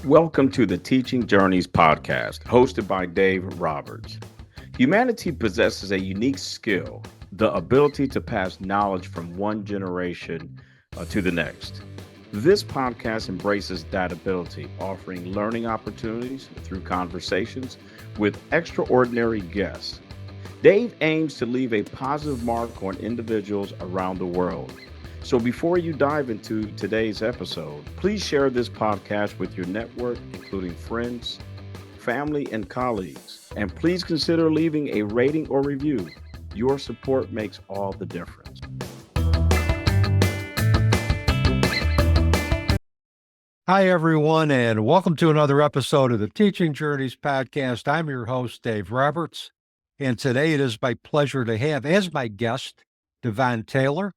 Welcome to the Teaching Journeys podcast, hosted by Dave Roberts. Humanity possesses a unique skill, the ability to pass knowledge from one generation to the next. This podcast embraces that ability, offering learning opportunities through conversations with extraordinary guests. Dave aims to leave a positive mark on individuals around the world. So before you dive into today's episode, please share this podcast with your network, including friends, family, and colleagues. And please consider leaving a rating or review. Your support makes all the difference. Hi, everyone, and welcome to another episode of the Teaching Journeys podcast. I'm your host, Dave Roberts, and today it is my pleasure to have as my guest, Devon Taylor.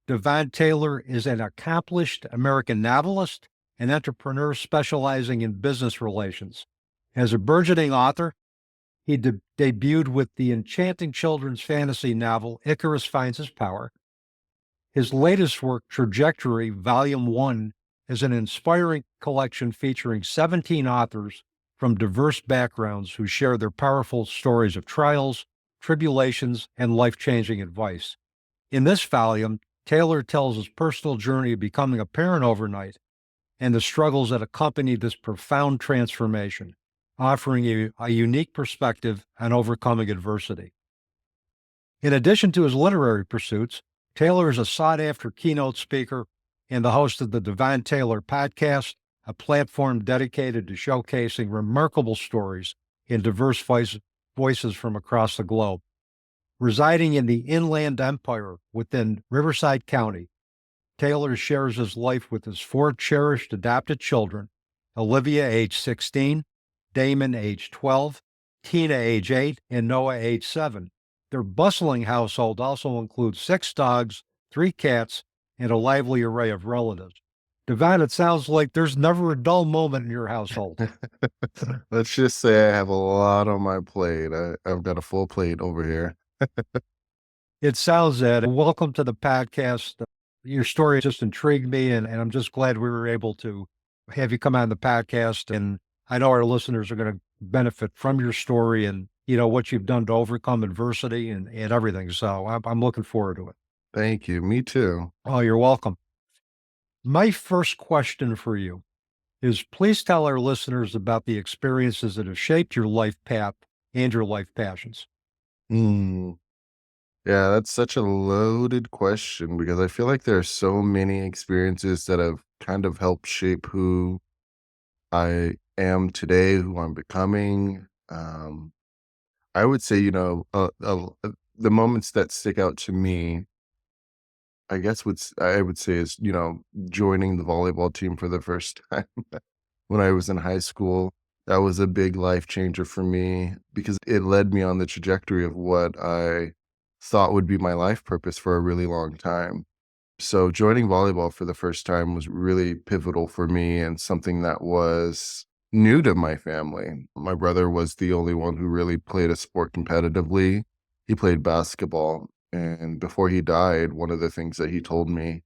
Devon Taylor is an accomplished American novelist and entrepreneur specializing in business relations. As a burgeoning author, he debuted with the enchanting children's fantasy novel Icarus Finds His Power. His latest work, Trajectory, Volume 1, is an inspiring collection featuring 17 authors from diverse backgrounds who share their powerful stories of trials, tribulations, and life-changing advice. In this volume, Taylor tells his personal journey of becoming a parent overnight and the struggles that accompanied this profound transformation, offering you a unique perspective on overcoming adversity. In addition to his literary pursuits, Taylor is a sought-after keynote speaker and the host of the Devon Taylor podcast, a platform dedicated to showcasing remarkable stories in diverse voices from across the globe. Residing in the Inland Empire within Riverside County, Taylor shares his life with his four cherished adopted children, Olivia, age 16, Damon, age 12, Tina, age 8, and Noah, age 7. Their bustling household also includes 6 dogs, 3 cats, and a lively array of relatives. Devon, it sounds like there's never a dull moment in your household. Let's just say I have a lot on my plate. I've got a full plate over here. It sounds that. Welcome to the podcast. Your story just intrigued me, and I'm just glad we were able to have you come on the podcast. And I know our listeners are going to benefit from your story and, what you've done to overcome adversity and everything. So I'm looking forward to it. Thank you. Me too. Oh, you're welcome. My first question for you is, please tell our listeners about the experiences that have shaped your life path and your life passions. Yeah, that's such a loaded question because I feel like there are so many experiences that have kind of helped shape who I am today, who I'm becoming. I would say, the moments that stick out to me, I guess I would say is, joining the volleyball team for the first time when I was in high school. That was a big life changer for me because it led me on the trajectory of what I thought would be my life purpose for a really long time. So joining volleyball for the first time was really pivotal for me and something that was new to my family. My brother was the only one who really played a sport competitively. He played basketball. And before he died, one of the things that he told me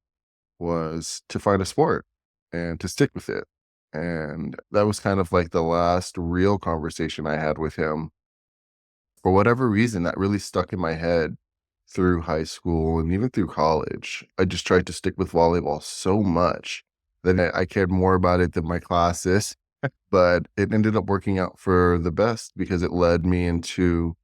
was to find a sport and to stick with it. And that was kind of like the last real conversation I had with him. For whatever reason, that really stuck in my head through high school and even through college. I just tried to stick with volleyball so much that I cared more about it than my classes. But it ended up working out for the best because it led me into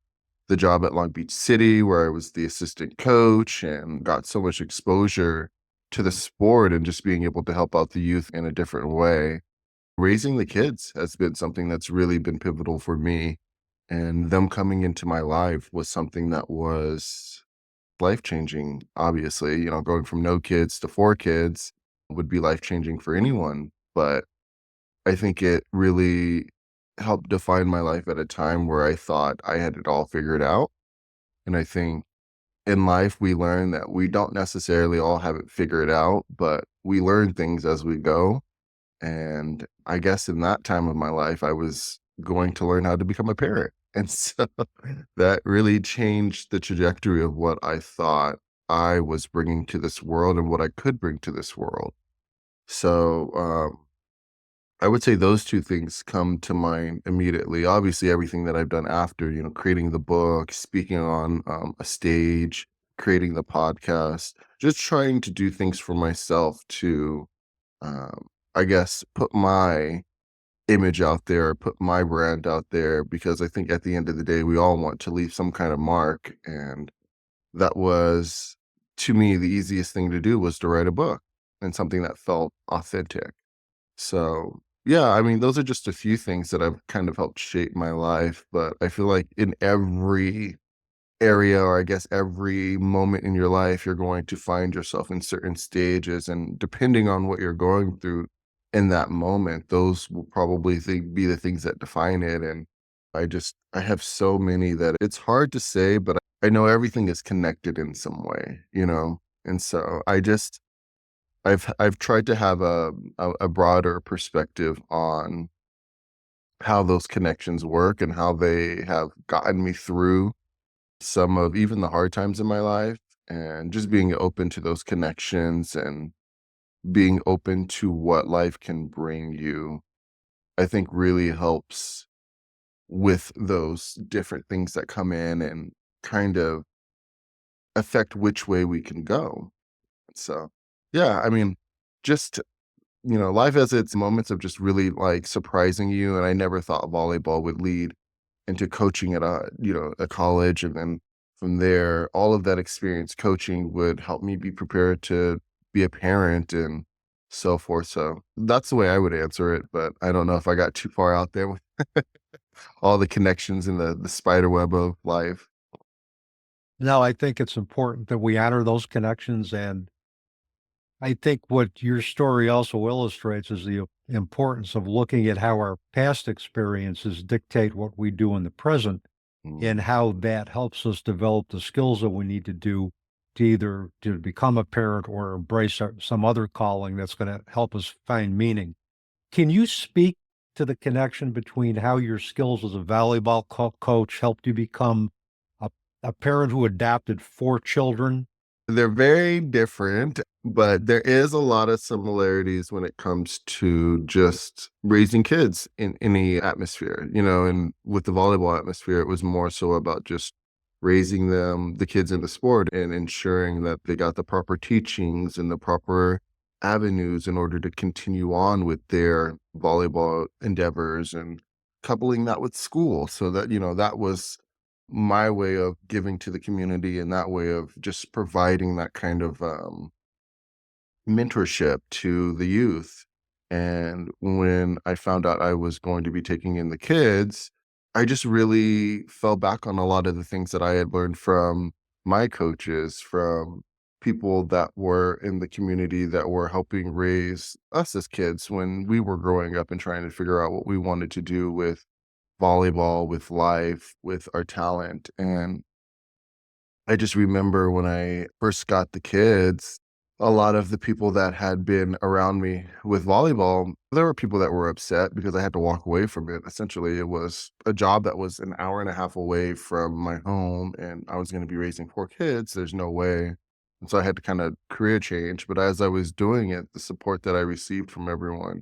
the job at Long Beach City, where I was the assistant coach and got so much exposure to the sport and just being able to help out the youth in a different way. Raising the kids has been something that's really been pivotal for me. And them coming into my life was something that was life-changing, obviously. Going from no kids to 4 kids would be life-changing for anyone. But I think it really helped define my life at a time where I thought I had it all figured out. And I think in life, we learn that we don't necessarily all have it figured out, but we learn things as we go. And I guess in that time of my life, I was going to learn how to become a parent. And so that really changed the trajectory of what I thought I was bringing to this world and what I could bring to this world. So I would say those 2 things come to mind immediately. Obviously, everything that I've done after, creating the book, speaking on, a stage, creating the podcast, just trying to do things for myself to, I guess, put my image out there, put my brand out there, because I think at the end of the day, we all want to leave some kind of mark, and that was, to me, the easiest thing to do was to write a book and something that felt authentic. So, yeah, I mean, those are just a few things that have kind of helped shape my life, but I feel like in every area, or I guess every moment in your life, you're going to find yourself in certain stages, and depending on what you're going through in that moment, those will probably be the things that define it. And I have so many that it's hard to say, but I know everything is connected in some way. And so I've tried to have a broader perspective on how those connections work and how they have gotten me through some of even the hard times in my life, and just being open to those connections and being open to what life can bring you, I think really helps with those different things that come in and kind of affect which way we can go. So, yeah, I mean, just life has its moments of just really like surprising you. And I never thought volleyball would lead into coaching at a college. And then from there, all of that experience coaching would help me be prepared to be a parent and so forth. So that's the way I would answer it. But I don't know if I got too far out there with all the connections in the spider web of life. No, I think it's important that we honor those connections. And I think what your story also illustrates is the importance of looking at how our past experiences dictate what we do in the present, Mm, and how that helps us develop the skills that we need to do to either to become a parent or embrace some other calling that's going to help us find meaning. Can you speak to the connection between how your skills as a volleyball coach helped you become a, a parent who adopted 4 children? They're very different, but there is a lot of similarities when it comes to just raising kids in any atmosphere, and with the volleyball atmosphere, it was more so about just raising the kids in the sport and ensuring that they got the proper teachings and the proper avenues in order to continue on with their volleyball endeavors, and coupling that with school so that, that was my way of giving to the community, and that way of just providing that kind of mentorship to the youth. And when I found out I was going to be taking in the kids, I just really fell back on a lot of the things that I had learned from my coaches, from people that were in the community that were helping raise us as kids when we were growing up and trying to figure out what we wanted to do with volleyball, with life, with our talent. And I just remember when I first got the kids, a lot of the people that had been around me with volleyball, there were people that were upset because I had to walk away from it. Essentially, it was a job that was an hour and a half away from my home, and I was going to be raising 4 kids. There's no way. And so I had to kind of career change. But as I was doing it, the support that I received from everyone,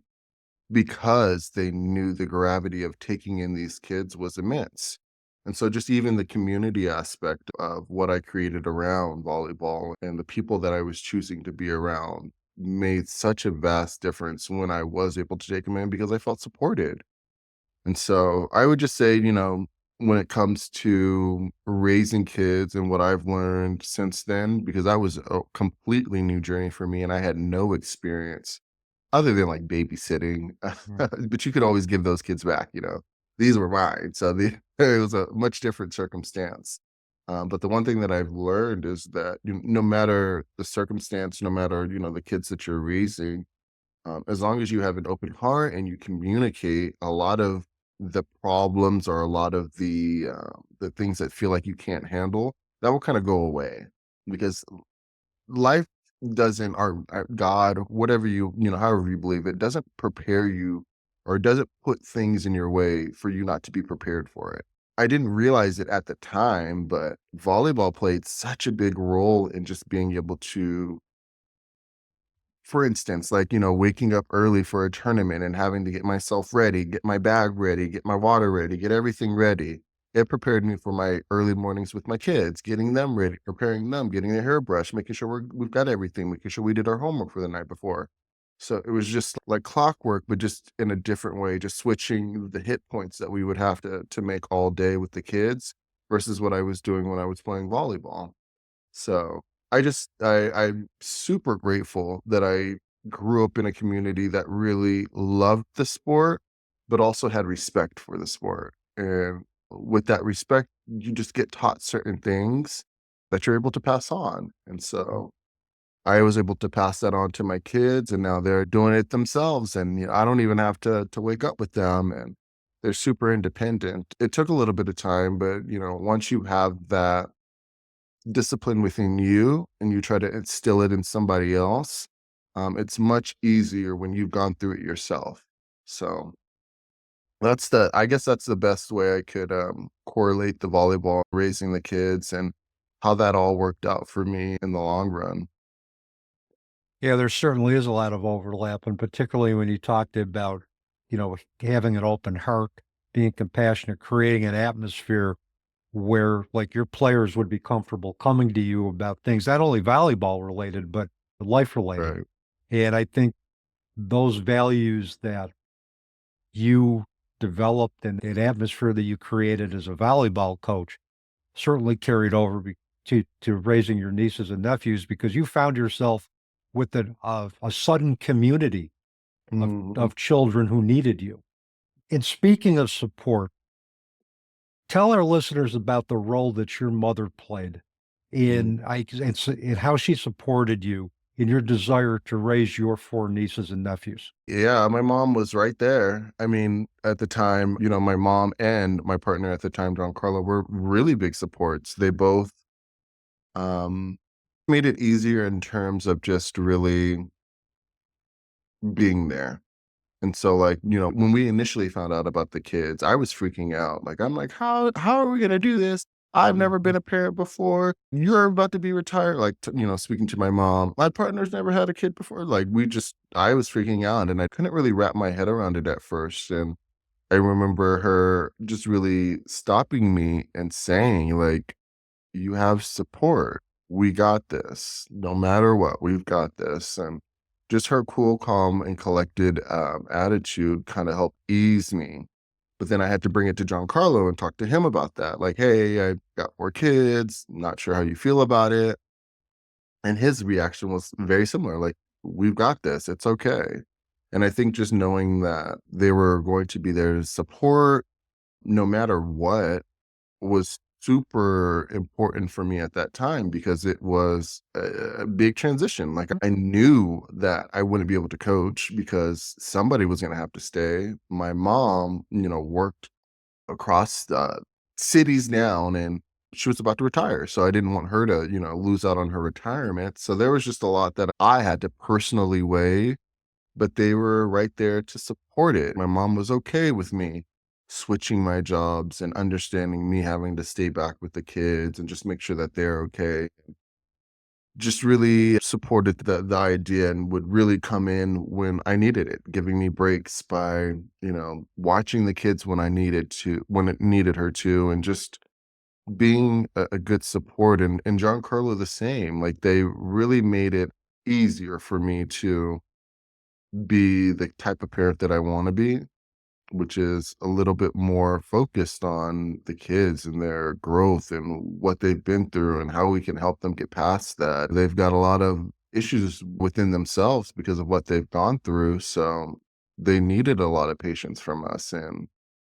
because they knew the gravity of taking in these kids was immense. And so just even the community aspect of what I created around volleyball and the people that I was choosing to be around made such a vast difference when I was able to take them in, because I felt supported. And so I would just say, when it comes to raising kids and what I've learned since then, because that was a completely new journey for me and I had no experience other than, like, babysitting, Mm. but you could always give those kids back. These were mine, so it was a much different circumstance. But the one thing that I've learned is that no matter the circumstance, no matter, the kids that you're raising, as long as you have an open heart and you communicate, a lot of the problems or a lot of the things that feel like you can't handle, that will kinda go away, because life doesn't, or God, whatever however you believe, it doesn't prepare you or doesn't put things in your way for you not to be prepared for it. I didn't realize it at the time, but volleyball played such a big role in just being able to for instance, like, waking up early for a tournament and having to get myself ready, get my bag ready, get my water ready, get everything ready. It prepared me for my early mornings with my kids, getting them ready, preparing them, getting their hair brushed, making sure we've got everything, making sure we did our homework for the night before. So it was just like clockwork, but just in a different way, just switching the hit points that we would have to make all day with the kids versus what I was doing when I was playing volleyball. So I'm super grateful that I grew up in a community that really loved the sport, but also had respect for the sport. And with that respect, you just get taught certain things that you're able to pass on. And so I was able to pass that on to my kids, and now they're doing it themselves. And I don't even have to wake up with them, and they're super independent. It took a little bit of time, but once you have that discipline within you and you try to instill it in somebody else, it's much easier when you've gone through it yourself. So I guess that's the best way I could correlate the volleyball, raising the kids, and how that all worked out for me in the long run. Yeah, there certainly is a lot of overlap, and particularly when you talked about, having an open heart, being compassionate, creating an atmosphere where like your players would be comfortable coming to you about things, not only volleyball related, but life related. Right. And I think those values that you developed and an atmosphere that you created as a volleyball coach certainly carried over to raising your nieces and nephews because you found yourself with a sudden community Mhm. of children who needed you. And speaking of support, tell our listeners about the role that your mother played Mm. in how she supported you in your desire to raise your four nieces and nephews. Yeah, my mom was right there. I mean, at the time, my mom and my partner at the time, John Carlo, were really big supports. They both um, made it easier in terms of just really being there. And so, like, when we initially found out about the kids, I was freaking out. Like, I'm like, how are we gonna do this? I've never been a parent before. You're about to be retired. Like, speaking to my mom, my partner's never had a kid before. Like, I was freaking out, and I couldn't really wrap my head around it at first. And I remember her just really stopping me and saying, like, you have support. We got this. No matter what, we've got this. And just her cool, calm, and collected attitude kind of helped ease me. But then I had to bring it to John Carlo and talk to him about that. Like, hey, I got four kids. Not sure how you feel about it. And his reaction was very similar. Like, we've got this. It's okay. And I think just knowing that they were going to be there to support no matter what was super important for me at that time because it was a big transition. Like, I knew that I wouldn't be able to coach because somebody was going to have to stay. My mom, worked across cities down, and she was about to retire. So I didn't want her to, lose out on her retirement. So there was just a lot that I had to personally weigh, but they were right there to support it. My mom was okay with me switching my jobs and understanding me having to stay back with the kids and just make sure that they're okay. Just really supported the idea and would really come in when I needed it, giving me breaks by, watching the kids when it needed her to, and just being a good support. And John Carlo the same. Like, they really made it easier for me to be the type of parent that I wanna be, which is a little bit more focused on the kids and their growth and what they've been through and how we can help them get past that. They've got a lot of issues within themselves because of what they've gone through, so they needed a lot of patience from us, and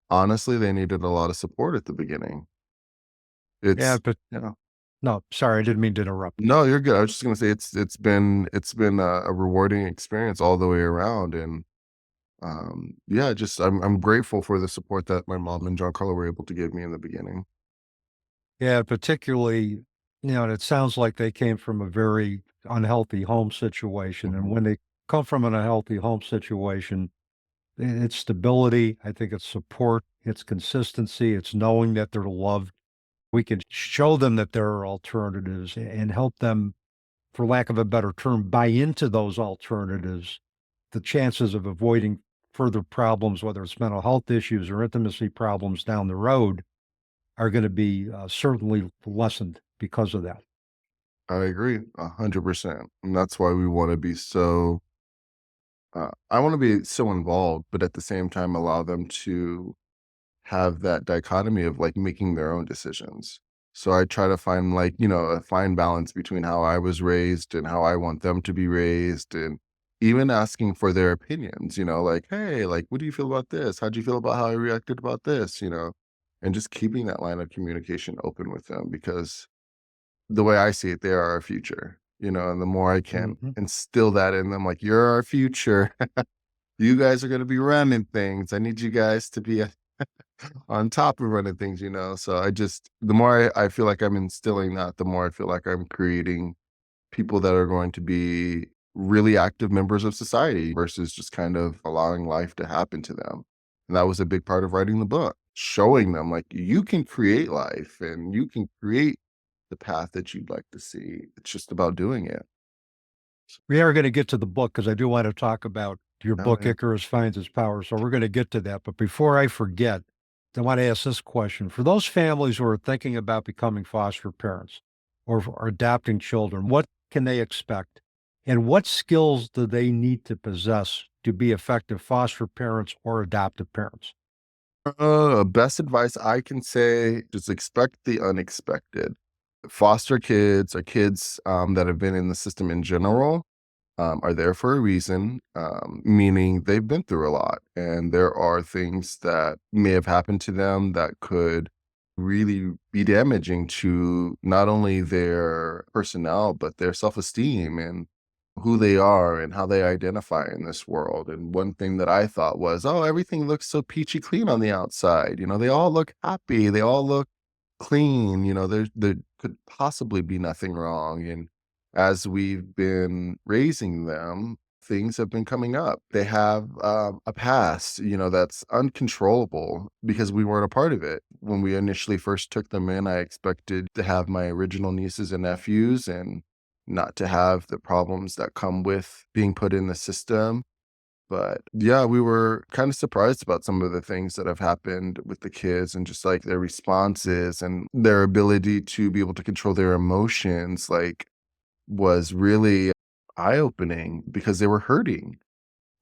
honestly, they needed a lot of support at the beginning. Yeah, It's but yeah. no, sorry, I didn't mean to interrupt. No, you're good. I was just gonna say it's been a rewarding experience all the way around, and yeah, just I'm grateful for the support that my mom and John Carlo were able to give me in the beginning. Yeah, particularly, and it sounds like they came from a very unhealthy home situation. And Mhm. when they come from an unhealthy home situation, it's stability. I think it's support, it's consistency, it's knowing that they're loved. We can show them that there are alternatives and help them for lack of a better term, buy into those alternatives, the chances of avoiding further problems, whether it's mental health issues or intimacy problems down the road, are going to be certainly lessened because of that. I agree 100%. And that's why we want to be so, I want to be so involved, but at the same time, allow them to have that dichotomy of like making their own decisions. So I try to find like, a fine balance between how I was raised and how I want them to be raised, and even asking for their opinions, like, hey, like, what do you feel about this? How'd you feel about how I reacted about this? And just keeping that line of communication open with them, because the way I see it, they are our future, and the more I can Mhm. instill that in them, like, you're our future. You guys are going to be running things. I need you guys to be on top of running things. So the more I feel like I'm instilling that, the more I feel like I'm creating people that are going to be really active members of society versus just kind of allowing life to happen to them. And that was a big part of writing the book, showing them like you can create life and you can create the path that you'd like to see. It's just about doing it. We are going to get to the book because I do want to talk about your Oh, book, yeah. Icarus Finds His Power. So we're going to get to that. But before I forget, I want to ask this question. For those families who are thinking about becoming foster parents or adopting children, what can they expect? And what skills do they need to possess to be effective foster parents or adoptive parents? Best advice I can say, just expect the unexpected. Foster kids or kids that have been in the system in general are there for a reason, meaning they've been through a lot. And there are things that may have happened to them that could really be damaging to not only their personnel, but their self esteem and who they are and how they identify in this world. And one thing that I thought was, oh, everything looks so peachy clean on the outside. They all look happy. They all look clean. There could possibly be nothing wrong. And as we've been raising them, things have been coming up. They have a past, that's uncontrollable because we weren't a part of it. When we initially first took them in, I expected to have my original nieces and nephews and not to have the problems that come with being put in the system. But yeah, we were kind of surprised about some of the things that have happened with the kids and just like their responses and their ability to be able to control their emotions, like, was really eye-opening because they were hurting.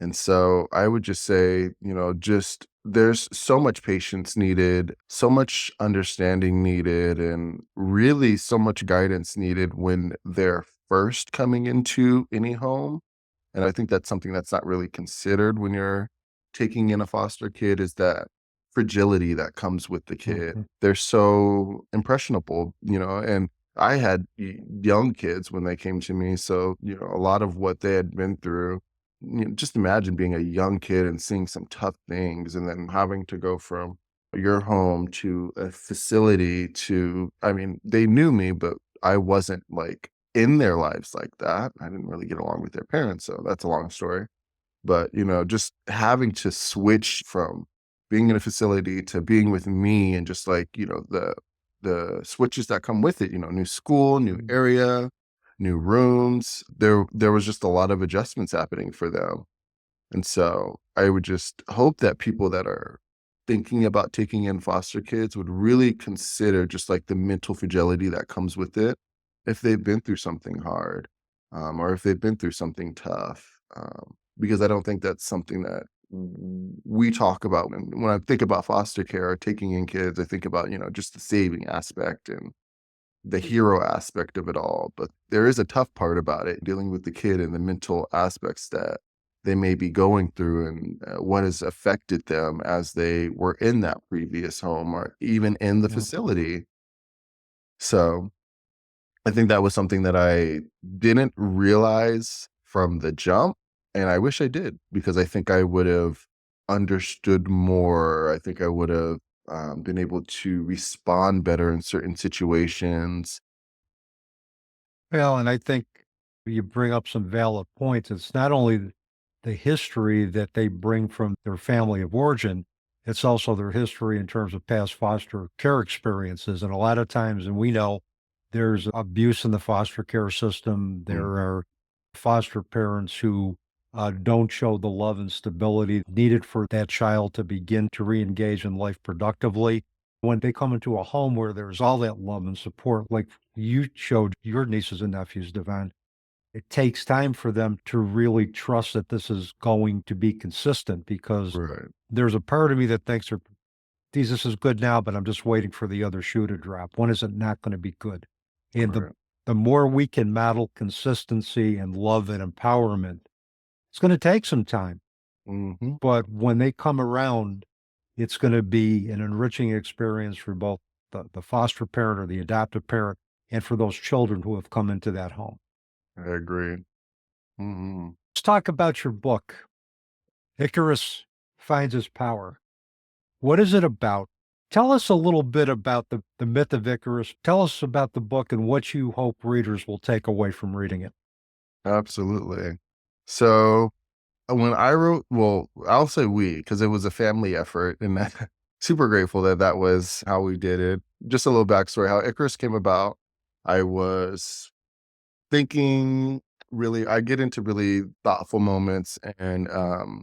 And so I would just say, just there's so much patience needed, so much understanding needed, and really so much guidance needed when they're first coming into any home. And I think that's something that's not really considered when you're taking in a foster kid, is that fragility that comes with the kid. Mhm. They're so impressionable, and I had young kids when they came to me. So, a lot of what they had been through, just imagine being a young kid and seeing some tough things and then having to go from your home to a facility to, I mean, they knew me, but I wasn't like in their lives like that. I didn't really get along with their parents, so that's a long story. But, just having to switch from being in a facility to being with me and just like, the switches that come with it, new school, new Mhm. area, new rooms. There was just a lot of adjustments happening for them. And so I would just hope that people that are thinking about taking in foster kids would really consider just like the mental fragility that comes with it if they've been through something hard, or if they've been through something tough. Because I don't think that's something that we talk about. When I think about foster care or taking in kids, I think about, just the saving aspect and the hero aspect of it all. But there is a tough part about it, dealing with the kid and the mental aspects that they may be going through, and what has affected them as they were in that previous home or even in the Mhm. facility. So I think that was something that I didn't realize from the jump, and I wish I did, because I think I would have understood more. I think I would have been able to respond better in certain situations. Well, and I think you bring up some valid points. It's not only the history that they bring from their family of origin, it's also their history in terms of past foster care experiences. And a lot of times, and we know There's abuse in the foster care system. There are foster parents who don't show the love and stability needed for that child to begin to re-engage in life productively. When they come into a home where there's all that love and support, like you showed your nieces and nephews, Devon, it takes time for them to really trust that this is going to be consistent, because Right. there's a part of me that thinks, this is good now, but I'm just waiting for the other shoe to drop. When is it not going to be good? And Right. the more we can model consistency and love and empowerment, it's going to take some time. Mm-hmm. But when they come around, it's going to be an enriching experience for both the foster parent or the adoptive parent and for those children who have come into that home. I agree. Mm-hmm. Let's talk about your book, Icarus Finds His Power. What is it about? Tell us a little bit about the myth of Icarus. Tell us about the book and what you hope readers will take away from reading it. Absolutely. So when I wrote, well, I'll say we, because it was a family effort, and super grateful that that was how we did it. Just a little backstory how Icarus came about. I was thinking really, I get into really thoughtful moments, and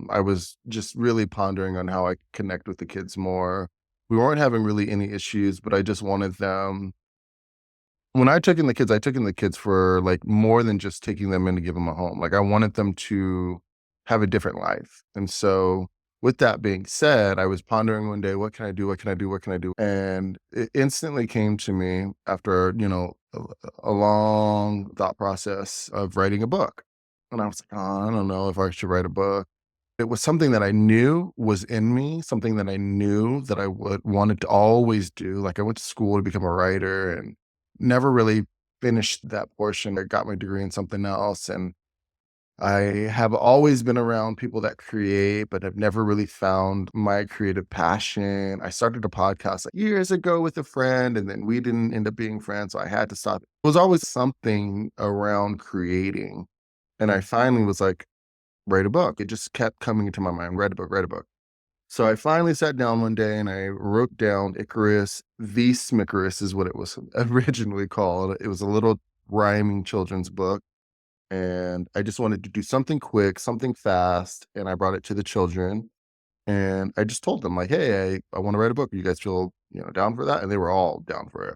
I was just really pondering on how I could connect with the kids more. We weren't having really any issues, but I just wanted them. When I took in the kids for like more than just taking them in to give them a home. Like I wanted them to have a different life. And so with that being said, I was pondering one day, what can I do? What can I do? What can I do? And it instantly came to me after, a long thought process of writing a book. And I was like, oh, I don't know if I should write a book. It was something that I knew was in me, something that I knew that I would wanted to always do. Like I went to school to become a writer and never really finished that portion. I got my degree in something else. And I have always been around people that create, but have never really found my creative passion. I started a podcast like years ago with a friend, and then we didn't end up being friends. So I had to stop. It was always something around creating. And I finally was like, write a book. It just kept coming into my mind, write a book, write a book. So I finally sat down one day and I wrote down Icarus, the Smickerus is what it was originally called. It was a little rhyming children's book. And I just wanted to do something quick, something fast. And I brought it to the children. And I just told them, like, hey, I want to write a book. You guys feel, down for that? And they were all down for it.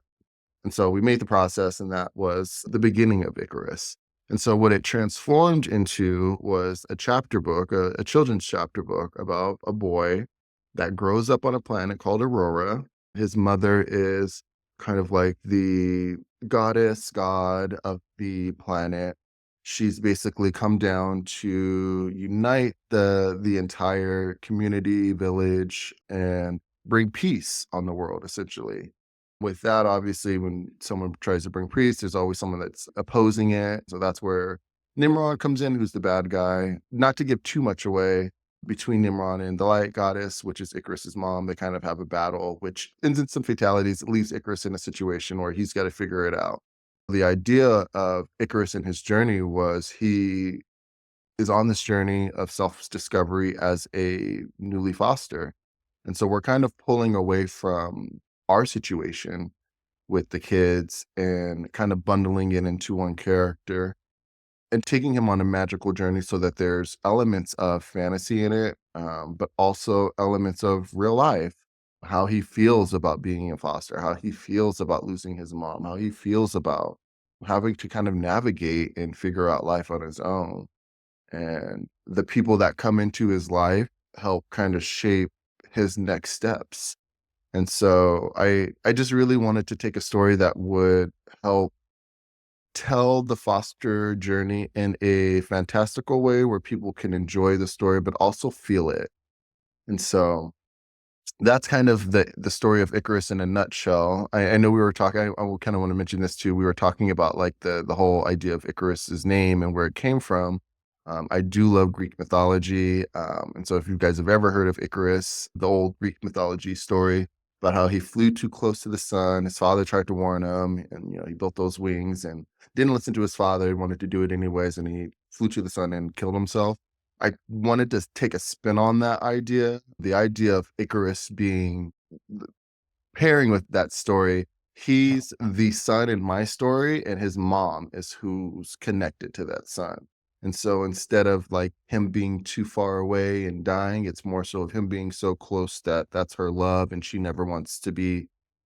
And so we made the process, and that was the beginning of Icarus. And so what it transformed into was a chapter book, a children's chapter book about a boy that grows up on a planet called Aurora. His mother is kind of like the god of the planet. She's basically come down to unite the entire community, village, and bring peace on the world, essentially. With that, obviously, when someone tries to bring peace, there's always someone that's opposing it. So that's where Nimrod comes in, who's the bad guy. Not to give too much away, between Nimrod and the light goddess, which is Icarus's mom, they kind of have a battle, which ends in some fatalities. It leaves Icarus in a situation where he's got to figure it out. The idea of Icarus and his journey was he is on this journey of self-discovery as a newly foster. And so we're kind of pulling away from our situation with the kids and kind of bundling it into one character and taking him on a magical journey so that there's elements of fantasy in it, but also elements of real life, how he feels about being a foster, how he feels about losing his mom, how he feels about having to kind of navigate and figure out life on his own. And the people that come into his life help kind of shape his next steps. And so I just really wanted to take a story that would help tell the foster journey in a fantastical way where people can enjoy the story but also feel it. And so that's kind of the story of Icarus in a nutshell. I know we were talking, I kind of want to mention this too. We were talking about like the whole idea of Icarus's name and where it came from. I do love Greek mythology. And so if you guys have ever heard of Icarus, the old Greek mythology story about how he flew too close to the sun, his father tried to warn him, and he built those wings and didn't listen to his father. He wanted to do it anyways, and he flew to the sun and killed himself. I wanted to take a spin on that idea, the idea of Icarus being pairing with that story he's the son in my story, and his mom is who's connected to that son. And so instead of like him being too far away and dying, it's more so of him being so close that that's her love and she never wants to be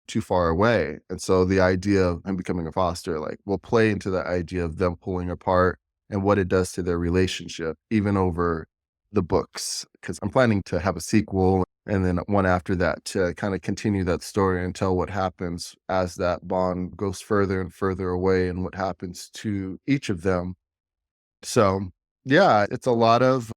too far away. And so the idea of him becoming a foster, like, will play into the idea of them pulling apart and what it does to their relationship, even over the books. Because I'm planning to have a sequel and then one after that to kind of continue that story and tell what happens as that bond goes further and further away and what happens to each of them. So, yeah, it's a lot of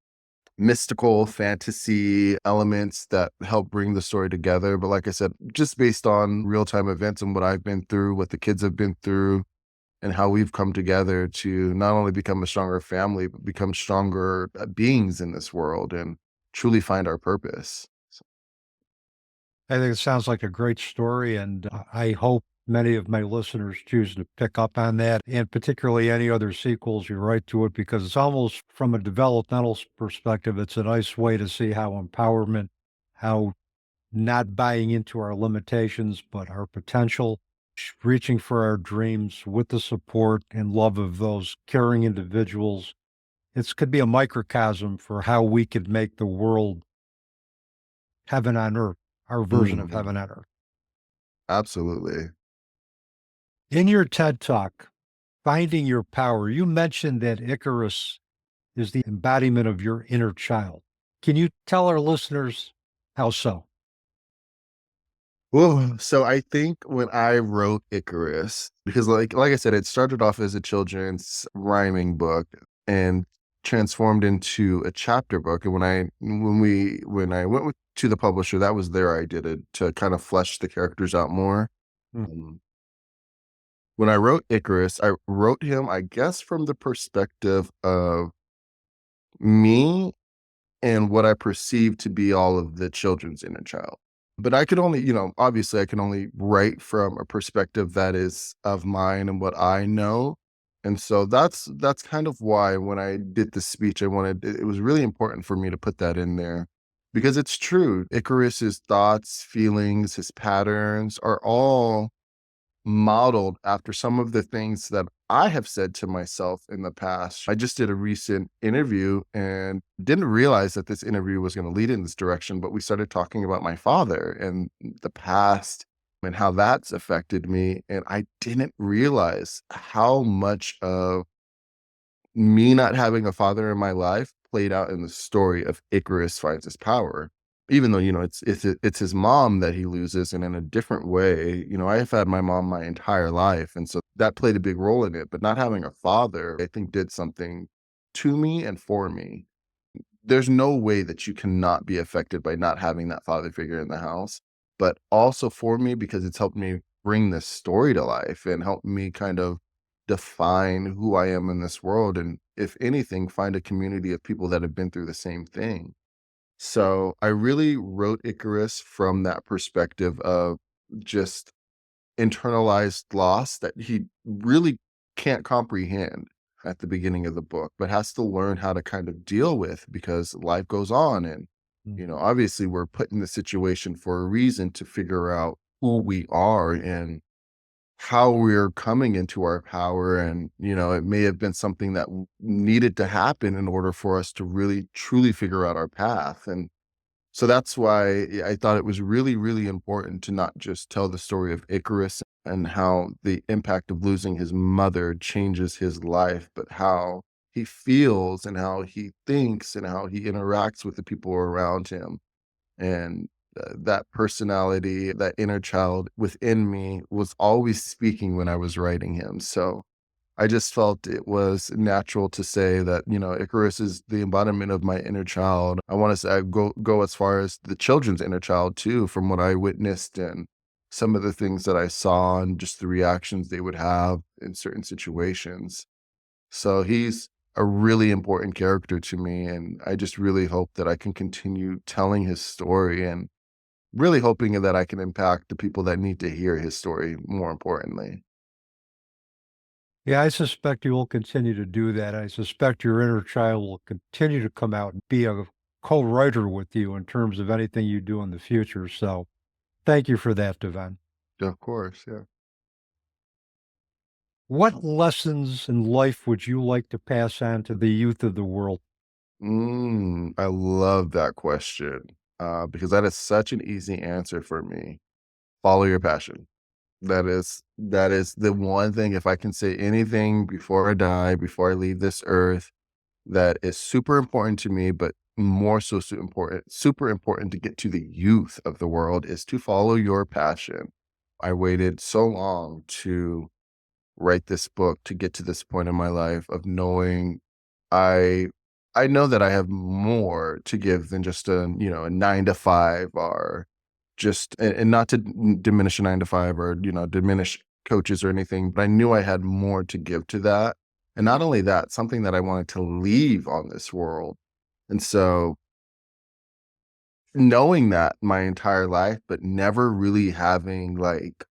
mystical fantasy elements that help bring the story together. But like I said, just based on real time events and what I've been through, what the kids have been through, and how we've come together to not only become a stronger family, but become stronger beings in this world and truly find our purpose. I think it sounds like a great story, and I hope many of my listeners choose to pick up on that, and particularly any other sequels you write to it, because it's almost from a developmental perspective, it's a nice way to see how empowerment, how not buying into our limitations, but our potential, reaching for our dreams with the support and love of those caring individuals. It could be a microcosm for how we could make the world heaven on earth, our version of Mhm. heaven on earth. Absolutely. In your TED Talk, Finding Your Power, you mentioned that Icarus is the embodiment of your inner child. Can you tell our listeners how so? Well, so I think when I wrote Icarus, because like I said, it started off as a children's rhyming book and transformed into a chapter book. And when I went to the publisher, that was their idea to kind of flesh the characters out more. Mm. Um, when I wrote Icarus, I wrote him, I guess, from the perspective of me and what I perceive to be all of the children's inner child. But I could only, obviously I can only write from a perspective that is of mine and what I know. And so that's kind of why when I did the speech, it was really important for me to put that in there because it's true. Icarus's thoughts, feelings, his patterns are all modeled after some of the things that I have said to myself in the past. I just did a recent interview and didn't realize that this interview was going to lead in this direction, but we started talking about my father and the past and how that's affected me. And I didn't realize how much of me not having a father in my life played out in the story of Icarus Finds His Power. Even though, it's his mom that he loses, and in a different way, I have had my mom my entire life, and so that played a big role in it, but not having a father, I think did something to me and for me. There's no way that you cannot be affected by not having that father figure in the house, but also for me because it's helped me bring this story to life and help me kind of define who I am in this world, and if anything, find a community of people that have been through the same thing. So I really wrote Icarus from that perspective of just internalized loss that he really can't comprehend at the beginning of the book, but has to learn how to kind of deal with because life goes on. And, Mm. obviously we're put in the situation for a reason to figure out who we are and how we're coming into our power. And, it may have been something that needed to happen in order for us to really truly figure out our path. And so that's why I thought it was really, really important to not just tell the story of Icarus and how the impact of losing his mother changes his life, but how he feels and how he thinks and how he interacts with the people around him. And that personality, that inner child within me was always speaking when I was writing him. So I just felt it was natural to say that, Icarus is the embodiment of my inner child. I want to say I go as far as the children's inner child too, from what I witnessed and some of the things that I saw and just the reactions they would have in certain situations. So he's a really important character to me. And I just really hope that I can continue telling his story and really hoping that I can impact the people that need to hear his story more importantly. Yeah, I suspect you will continue to do that. I suspect your inner child will continue to come out and be a co-writer with you in terms of anything you do in the future. So thank you for that, Devon. Of course. Yeah. What lessons in life would you like to pass on to the youth of the world? I love that question, because that is such an easy answer for me. Follow your passion. That is the one thing, if I can say anything before I die, before I leave this earth, that is super important to me, but more so super important to get to the youth of the world, is to follow your passion. I waited so long to write this book, to get to this point in my life of knowing I I know that I have more to give than just a 9 to 5, or just, and not to diminish a 9 to 5, or, diminish coaches or anything, but I knew I had more to give to that. And not only that, something that I wanted to leave on this world. And so, knowing that my entire life, but never really having like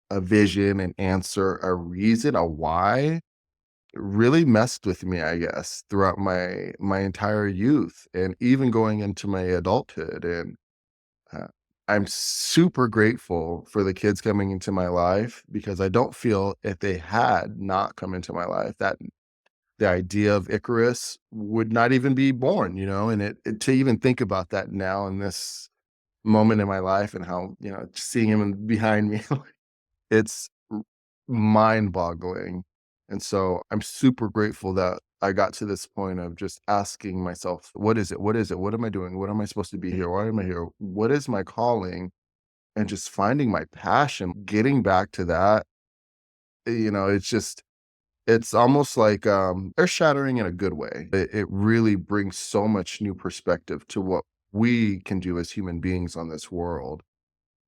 a vision, an answer, a reason, a why, really messed with me, I guess, throughout my entire youth and even going into my adulthood. And uh, I'm super grateful for the kids coming into my life, because I don't feel, if they had not come into my life, that the idea of Icarus would not even be born, and to even think about that now in this moment in my life, and how, just seeing him behind me, it's mind-boggling. And so I'm super grateful that I got to this point of just asking myself, "What is it? What is it? What am I doing? What am I supposed to be here? Why am I here? What is my calling?" And just finding my passion, getting back to that, it's almost like, earth-shattering in a good way. It really brings so much new perspective to what we can do as human beings on this world.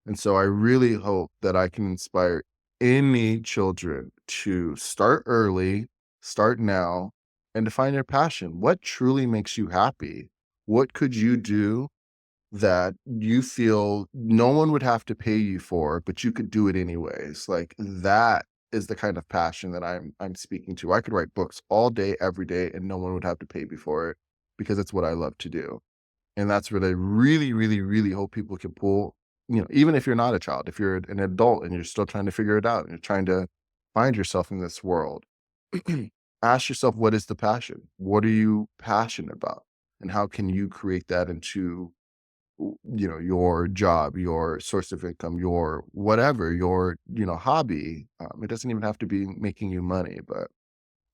And so I really hope that I can inspire any children to start early, start now, and to find their passion. What truly makes you happy? What could you do that you feel no one would have to pay you for, but you could do it anyways? Like, that is the kind of passion that I'm speaking to. I could write books all day, every day, and no one would have to pay me for it, because it's what I love to do. And that's what I really, really, really hope people can pull, even if you're not a child, if you're an adult and you're still trying to figure it out and you're trying to find yourself in this world, ask yourself, what is the passion? What are you passionate about? And how can you create that into, your job, your source of income, your whatever, your, hobby? It doesn't even have to be making you money, but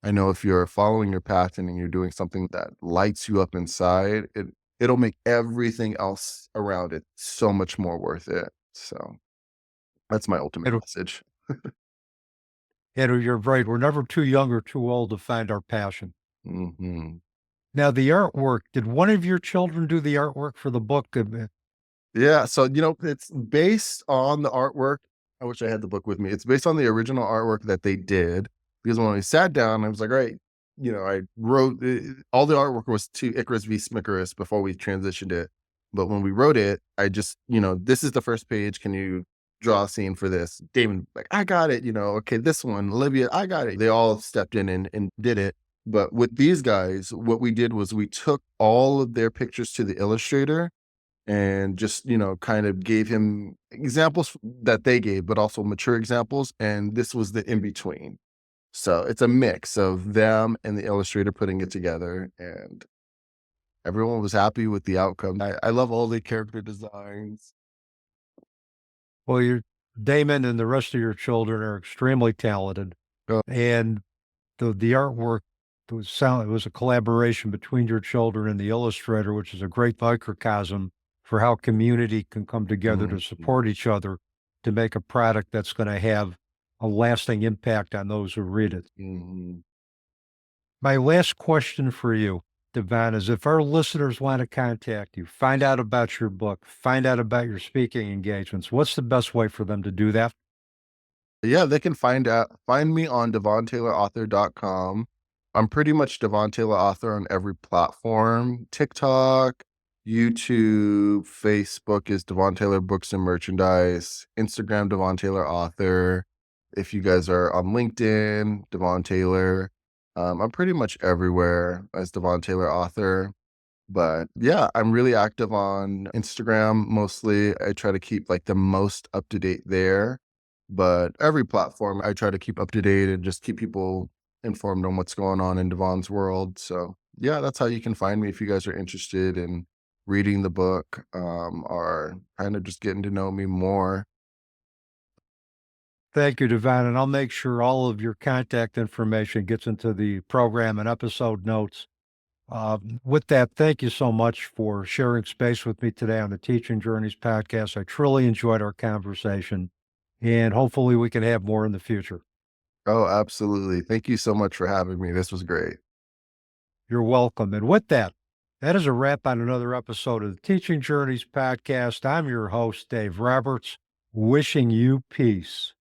I know if you're following your passion and you're doing something that lights you up inside, it'll make everything else around it so much more worth it. So that's my ultimate And, message. and you're right. We're never too young or too old to find our passion. Mhm. Now, the artwork, did one of your children do the artwork for the book? Yeah, so, it's based on the artwork. I wish I had the book with me. It's based on the original artwork that they did, because when we sat down, I was like, "All right," I wrote, all the artwork was to Icarus v. Smickerus before we transitioned it. But when we wrote it, I just, "This is the first page. Can you draw a scene for this?" Damon, like, "I got it," "Okay, this one." Olivia, "I got it." They all stepped in and did it. But with these guys, what we did was we took all of their pictures to the illustrator and just, kind of gave him examples that they gave, but also mature examples. And this was the in between. So it's a mix of them and the illustrator putting it together. And everyone was happy with the outcome. I love all the character designs. Well, your Damon and the rest of your children are extremely talented, Oh, and the artwork it was a collaboration between your children and the illustrator, which is a great microcosm for how community can come together to mhm, support each other to make a product that's going to have a lasting impact on those who read it. mhm. My last question for you, Devon, is if our listeners want to contact you, find out about your book, find out about your speaking engagements, what's the best way for them to do that? Yeah, they can find me on devontaylorauthor.com. I'm pretty much Devon Taylor Author on every platform. TikTok, YouTube, Facebook is Devon Taylor Books and Merchandise, Instagram Devon Taylor Author. If you guys are on LinkedIn, Devon Taylor. I'm pretty much everywhere as Devon Taylor Author. But yeah, I'm really active on Instagram mostly. I try to keep like the most up to date there. but every platform I try to keep up to date and just keep people informed on what's going on in Devon's world. So yeah, that's how you can find me if you guys are interested in reading the book, or kind of just getting to know me more. Thank you, Devon. And I'll make sure all of your contact information gets into the program and episode notes. With that, thank you so much for sharing space with me today on the Teaching Journeys podcast. I truly enjoyed our conversation, and hopefully we can have more in the future. Oh, absolutely. Thank you so much for having me. This was great. You're welcome. And with that, that is a wrap on another episode of the Teaching Journeys podcast. I'm your host, Dave Roberts, wishing you peace.